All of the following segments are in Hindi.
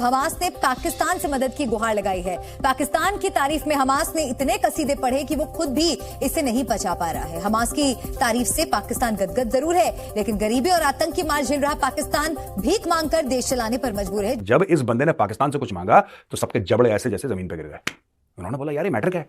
हमास ने पाकिस्तान से मदद की गुहार लगाई है। पाकिस्तान की तारीफ में हमास ने इतने कसीदे पढ़े कि वो खुद भी इसे नहीं पचा पा रहा है। हमास की तारीफ से पाकिस्तान गदगद जरूर है, लेकिन गरीबी और आतंक की मार झेल रहा पाकिस्तान भीख मांगकर देश चलाने पर मजबूर है। जब इस बंदे ने पाकिस्तान से कुछ मांगा तो सबके जबड़े ऐसे जैसे जमीन पर गिर गए। उन्होंने बोला यार ये मैटर क्या है,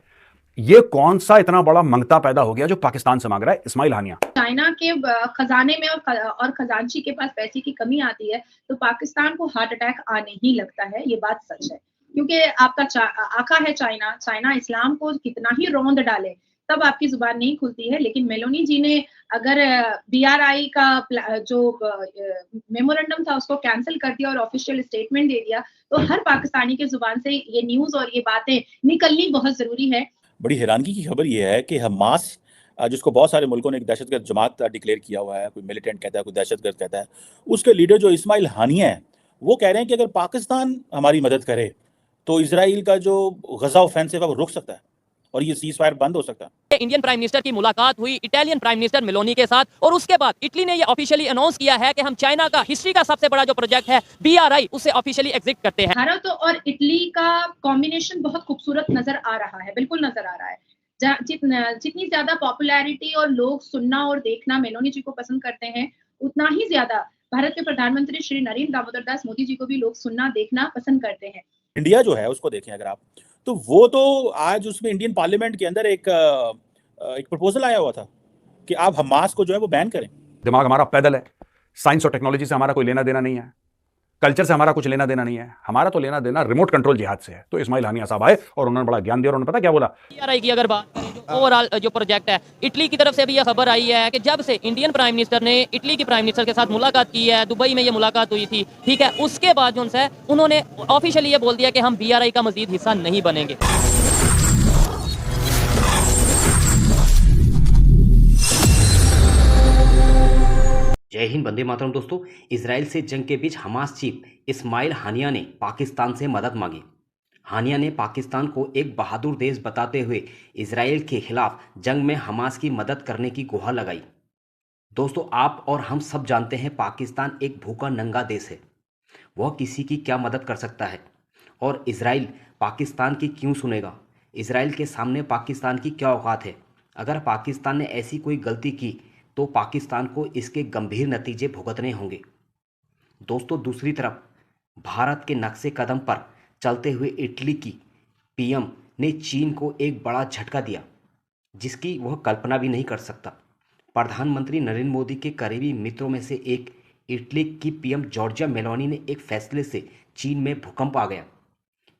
ये कौन सा इतना बड़ा मंगता पैदा हो गया जो पाकिस्तान से मांग रहा है। इस्माइल हानिया, चाइना के खजाने में और खजांची के पास पैसे की कमी आती है तो पाकिस्तान को हार्ट अटैक आने ही लगता है। ये बात सच है, क्योंकि आपका आका है चाइना। चाइना इस्लाम को कितना ही रौंद डाले तब आपकी जुबान नहीं खुलती है। लेकिन मेलोनी जी ने अगर BRI का जो मेमोरेंडम था उसको कैंसिल कर दिया और ऑफिशियल स्टेटमेंट दे दिया, तो हर पाकिस्तानी के जुबान से ये न्यूज और ये बातें निकलनी बहुत जरूरी है। बड़ी हैरानगी की खबर यह है कि हमास, जिसको बहुत सारे मुल्कों ने एक दहशतगर्द जमात डिक्लेयर किया हुआ है, कोई मिलिटेंट कहता है, कोई दहशतगर्द कहता है, उसके लीडर जो इस्माइल हानिया है वो कह रहे हैं कि अगर पाकिस्तान हमारी मदद करे तो इजराइल का जो गजा ऑफेंसिव है वो रुक सकता है और ये सीज फायर बंद हो सकता है। इंडियन प्राइम मिनिस्टर की मुलाकात हुई इटालियन प्राइम मिनिस्टर मेलोनी के साथ, और उसके बाद इटली ने ये ऑफिशियली अनाउंस किया है कि हम चाइना का हिस्ट्री का सबसे बड़ा जो प्रोजेक्ट है BRI उससे ऑफिशियली एग्जिट करते हैं। भारत और इटली का कॉम्बिनेशन बहुत खूबसूरत नजर आ रहा है, बिल्कुल नजर आ रहा है। जितनी ज्यादा पॉपुलैरिटी और लोग सुनना और देखना मेलोनी जी को पसंद करते हैं, उतना ही ज्यादा भारत के प्रधानमंत्री श्री नरेंद्र दामोदर दास मोदी जी को भी लोग सुनना देखना पसंद करते हैं। इंडिया जो है उसको देखें अगर आप, तो वो तो आज उसमें इंडियन पार्लियामेंट के अंदर एक प्रपोजल आया हुआ था कि आप हमास को जो है वो बैन करें। दिमाग हमारा पैदल है, साइंस और टेक्नोलॉजी से हमारा कोई लेना देना नहीं है, कल्चर से हमारा कुछ लेना देना नहीं है, हमारा तो लेना देना रिमोट कंट्रोल जिहाद से है। तो इस्माइल हानिया साहब आए और उन्होंने बड़ा ज्ञान दिया और उन्होंने पता क्या बोला। BRI की अगर बात करें जो ओवरऑल जो प्रोजेक्ट है, इटली की तरफ से भी यह खबर आई है कि जब से इंडियन प्राइम मिनिस्टर ने इटली की प्राइम मिनिस्टर के साथ मुलाकात की है, दुबई में ये मुलाकात हुई थी, ठीक है, उसके बाद जो है उन्होंने ऑफिशियली ये बोल दिया कि हम BRI का मजीद हिस्सा नहीं बनेंगे। जय हिंद, वंदे मातरम। दोस्तों, इजराइल से जंग के बीच हमास चीफ इस्माइल हानिया ने पाकिस्तान से मदद मांगी। हानिया ने पाकिस्तान को एक बहादुर देश बताते हुए इजराइल के खिलाफ जंग में हमास की मदद करने की गुहार लगाई। दोस्तों, आप और हम सब जानते हैं पाकिस्तान एक भूखा नंगा देश है, वह किसी की क्या मदद कर सकता है और इजराइल पाकिस्तान की क्यों सुनेगा। इजराइल के सामने पाकिस्तान की क्या औकात है। अगर पाकिस्तान ने ऐसी कोई गलती की तो पाकिस्तान को इसके गंभीर नतीजे भुगतने होंगे। दोस्तों, दूसरी तरफ भारत के नक्शे कदम पर चलते हुए इटली की PM ने चीन को एक बड़ा झटका दिया जिसकी वह कल्पना भी नहीं कर सकता। प्रधानमंत्री नरेंद्र मोदी के करीबी मित्रों में से एक इटली की PM जॉर्जिया मेलोनी ने एक फैसले से चीन में भूकंप आ गया।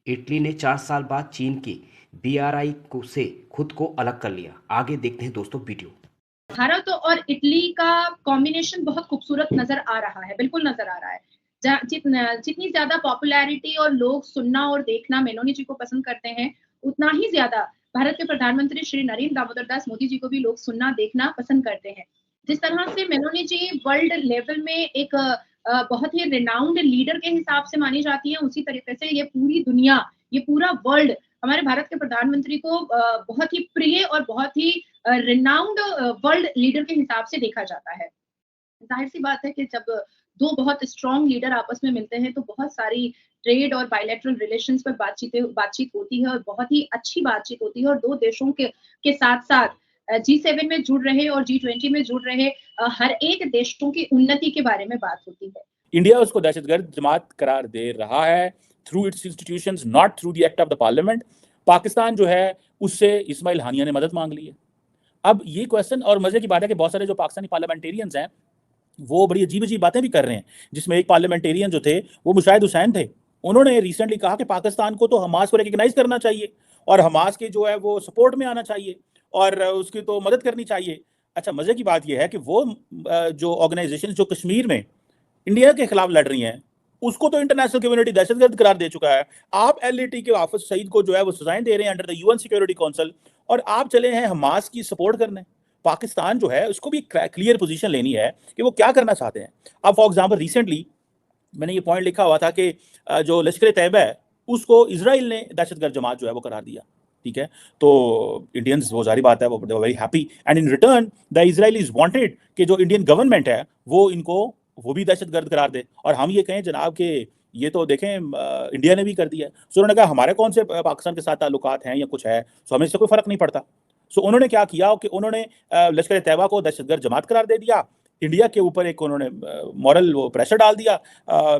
इटली ने 4 साल बाद चीन की BRI से खुद को अलग कर लिया। आगे देखते हैं दोस्तों वीडियो। भारत और इटली का कॉम्बिनेशन बहुत खूबसूरत नजर आ रहा है, बिल्कुल नजर आ रहा है। जितनी ज्यादा पॉपुलैरिटी और लोग सुनना और देखना मेलोनी जी को पसंद करते हैं, उतना ही ज्यादा भारत के प्रधानमंत्री श्री नरेंद्र दामोदर दास मोदी जी को भी लोग सुनना देखना पसंद करते हैं। जिस तरह से मेलोनी जी वर्ल्ड लेवल में एक बहुत ही रिनाउंड लीडर के हिसाब से मानी जाती है, उसी तरीके से ये पूरी दुनिया, ये पूरा वर्ल्ड हमारे भारत के प्रधानमंत्री को बहुत ही प्रिय और बहुत ही रिनाउंड वर्ल्ड लीडर के हिसाब से देखा जाता है। जाहिर सी बात है कि जब दो बहुत स्ट्रॉन्ग लीडर आपस में मिलते हैं तो बहुत सारी ट्रेड और बायलैटरल रिलेशंस पर बातचीत होती है और बहुत ही अच्छी बातचीत होती है। और दो देशों के साथ साथ G7 में जुड़ रहे और G20 में जुड़ रहे हर एक देशों की उन्नति के बारे में बात होती है। इंडिया उसको दहशतगर्द जमात करार दे रहा है through it's institutions, not through the act of the parliament. Pakistan जो है उससे इस्माइल हानिया ने मदद मांग ली है। अब ये क्वेश्चन, और मजे की बात है कि बहुत सारे जो पाकिस्तानी पार्लियामेंटेरियंस हैं वो बड़ी अजीब अजीब बातें भी कर रहे हैं, जिसमें एक पार्लियामेंटेरियन जो थे वो मुशाहिद हुसैन थे। उन्होंने रिसेंटली कहा कि पाकिस्तान को तो हमास को रिकग्नाइज करना चाहिए और हमास के जो है वो सपोर्ट में आना चाहिए और उसकी तो मदद करनी चाहिए। अच्छा, मजे की बात यह है कि वो जो ऑर्गेनाइजेशन जो कश्मीर में इंडिया के खिलाफ लड़ रही हैं उसको तो इंटरनेशनल कम्युनिटी दहशतगर्द करार दे चुका है। आप LAT के हाफिज सईद को जो है वो सजाएं दे रहे हैं under the UN security council, और आप चले हैं हमास की सपोर्ट करने। पाकिस्तान जो है उसको भी क्लियर पोजीशन लेनी है कि वो क्या करना चाहते हैं। अब फॉर एग्जांपल रिसेंटली मैंने ये पॉइंट लिखा हुआ था कि जो लश्कर तैयबा है उसको इजराइल ने दहशतगर्द जमात जो है वो करार दिया, ठीक है। तो इंडियंस, वो जारी बात है, वो very happy and in return the Israelis wanted कि जो इंडियन गवर्नमेंट है वो इनको वो भी दहशतगर्द करार दे। और हम ये कहें जनाब कि ये तो देखें इंडिया ने भी कर दिया है। सो उन्होंने कहा हमारे कौन से पाकिस्तान के साथ ताल्लुकात हैं या कुछ है, सो हमें इससे कोई फर्क नहीं पड़ता। सो उन्होंने क्या किया कि उन्होंने लश्कर तैयबा को दहशतगर्द जमात करार दे दिया, इंडिया के ऊपर एक उन्होंने मॉरल वो प्रेशर डाल दिया।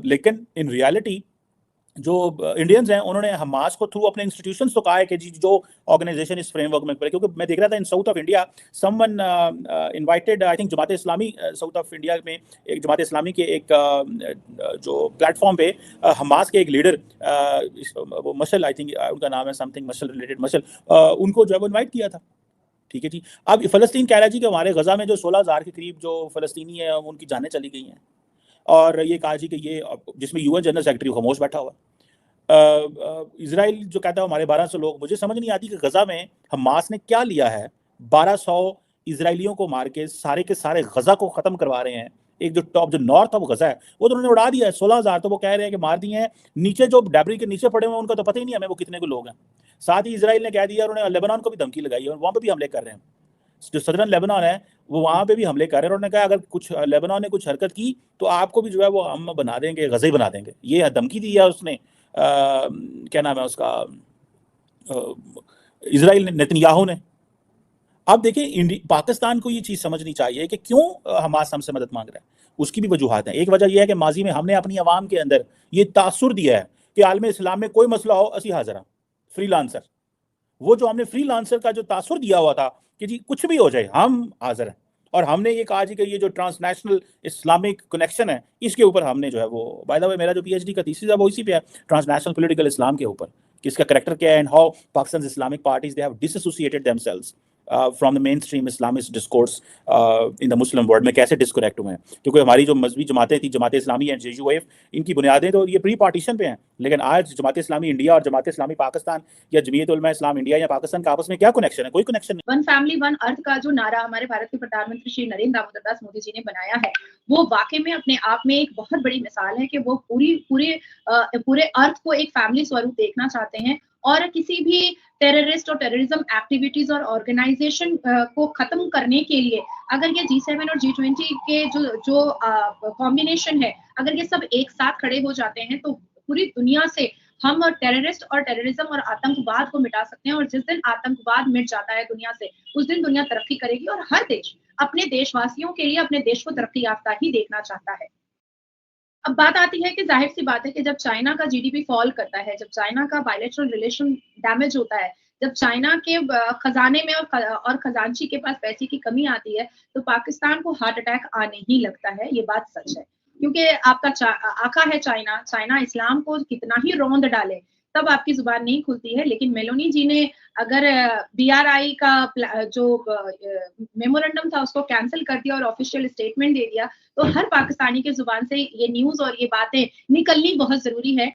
लेकिन इन रियलिटी जो इंडियंस हैं उन्होंने हमास को थ्रू अपने इंस्टीट्यूशंस तो कहा है कि जी जो ऑर्गेनाइजेशन इस फ्रेमवर्क में करे, क्योंकि मैं देख रहा था in south of India someone invited, I think Jamaat Islami south of India में एक जमात इस्लामी के एक जो प्लेटफॉर्म पे हमास के एक लीडर वो मशल, आई थिंक उनका नाम है समथिंग मशल रिलेटेड मशल, उनको जो है वो इन्वाइट किया था। ठीक है जी। अब फ़लस्तीन कह रहा है जी कि हमारे गजा में जो 16,000 के करीब जो फ़लस्तीनी है उनकी जानें चली गई हैं, और ये कहा जी कि ये जिसमें यूएन जनरल सेक्रेटरी खामोश बैठा हुआ। इजराइल जो कहता है हमारे 1200 लोग, मुझे समझ नहीं आती कि गजा में हमास ने क्या लिया है। 1200 इजराइलियों को मार के सारे गजा को खत्म करवा रहे हैं। एक जो टॉप जो नॉर्थ ऑफ गजा है वो तो उन्होंने उड़ा दिया है। 16,000 तो वो कह रहे हैं कि मार दिए हैं, नीचे जो डेब्री के नीचे पड़े हुए हैं उनका तो पता ही नहीं हमें वो कितने को लोग हैं। साथ ही इजराइल ने कह दिया, उन्होंने लेबनान को भी धमकी लगाई है, वहाँ पे भी हमले कर रहे हैं। जो सदरन लेबनान है वो वहाँ पे भी हमले कर रहे हैं। उन्होंने कहा अगर कुछ लेबनान ने कुछ हरकत की तो आपको भी जो है वो हम बना देंगे, गज़े बना देंगे। ये धमकी दी है उसने, क्या नाम है उसका, इजराइल ने, नेतन्याहू ने। अब देखिए पाकिस्तान को ये चीज़ समझनी चाहिए कि क्यों हमास हमसे मदद मांग रहा है। उसकी भी वजूहात हैं। एक वजह यह है कि माजी में हमने अपनी आवाम के अंदर ये तासुर दिया है कि आलम इस्लाम में कोई मसला हो असी हाजिर हाँ, फ्रीलांसर। वो जो हमने फ्रीलांसर का जो तासुर दिया हुआ था कि जी कुछ भी हो जाए हम हाजिर हैं, और हमने ये कहा जी कि ये जो ट्रांसनेशनल इस्लामिक कनेक्शन है इसके ऊपर हमने जो है वो, बाय द वे मेरा जो पीएचडी का थीसिस है वो इसी पे है, ट्रांसनेशनल पॉलिटिकल इस्लाम के ऊपर, कि इसका करैक्टर क्या है and how Pakistan Islamic parties they have disassociated themselves from the mainstream Islamist discourse in the Muslim world में कैसे डिस्कनेक्ट हुए हैं। क्योंकि हमारी जो मजहबी जमातें थी, जमात इस्लामी एंड JUF, इनकी बुनियादें तो ये प्री पार्टीशन पे हैं, लेकिन आज जमात इस्लामी इंडिया और जमात इस्लामी पाकिस्तान या जमीयत उलमा इस्लाम इंडिया या पाकिस्तान का आपस में क्या कनेक्शन है? कोई कनेक्शन नहीं। वन फैमिली वन अर्थ का जो नारा हमारे भारत के प्रधानमंत्री श्री नरेंद्र दामोदर दास मोदी जी ने बनाया है, वो वाकई में अपने आप में एक बहुत बड़ी मिसाल है कि वो पूरे अर्थ को एक फैमिली स्वरूप देखना चाहते हैं, और किसी भी टेररिस्ट और टेररिज्म एक्टिविटीज और ऑर्गेनाइजेशन को खत्म करने के लिए अगर ये G7 और G20 के जो कॉम्बिनेशन है, अगर ये सब एक साथ खड़े हो जाते हैं तो पूरी दुनिया से हम टेररिस्ट और टेररिज्म और आतंकवाद को मिटा सकते हैं। और जिस दिन आतंकवाद मिट जाता है दुनिया से, उस दिन दुनिया तरक्की करेगी, और हर देश अपने देशवासियों के लिए अपने देश को तरक्की याफ्ता ही देखना चाहता है। अब बात आती है कि जाहिर सी बात है कि जब चाइना का GDP फॉल करता है, जब चाइना का बायलैटरल रिलेशन डैमेज होता है, जब चाइना के खजाने में और खजांची के पास पैसे की कमी आती है, तो पाकिस्तान को हार्ट अटैक आने ही लगता है। ये बात सच है, क्योंकि आपका आका है चाइना। चाइना इस्लाम को कितना ही रौंद डाले तब आपकी जुबान नहीं खुलती है। लेकिन मेलोनी जी ने अगर BRI का जो मेमोरेंडम था उसको कैंसिल कर दिया और ऑफिशियल स्टेटमेंट दे दिया, तो हर पाकिस्तानी के जुबान से ये न्यूज़ और ये बातें निकलनी बहुत जरूरी है।